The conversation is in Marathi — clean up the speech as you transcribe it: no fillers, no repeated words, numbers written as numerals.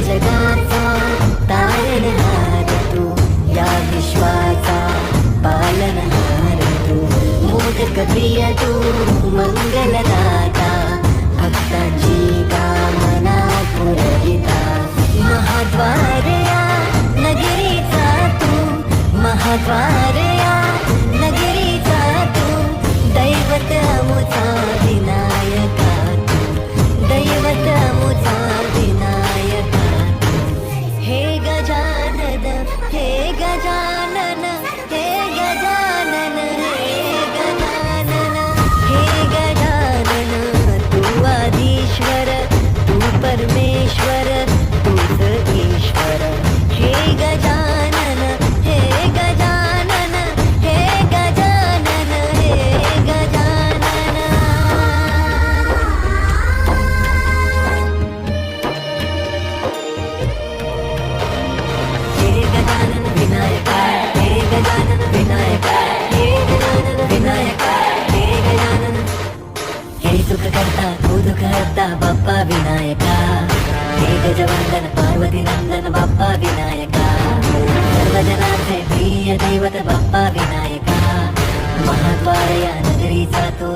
जगाचा तारणहार तू, या विश्वाचा पालनहार तू, मोदक प्रिय तू, मंगलदाता, भक्तांची कामना पुरविता, महाद्वार या नगरीचा तू, महाद्वार या नगरीचा तू, दैवत अमुचा विनायका तू, दैवत अमुचा विनायका तू. हे गजानन, हे गजानन, हे गजानन, हे गजानन, हे गजानन, तू आदिश्वर, तू परमेश्वर, तूच ईश्वर. हे गजानन, हे गजानन, हे गजानन, हे गजानन. हे गजानन विनायका, हे गजानन विनायका, हे गजानन विनायका, हे गजानन. हे सुख करता तू दुःख हरता बाप्पा विनायका, हे गजवंदन पार्वती नंदन बाप्पा विनायका, सर्वजनांचे प्रिय दैवत बाप्पा विनायका, महाद्वार या नगरीचा तो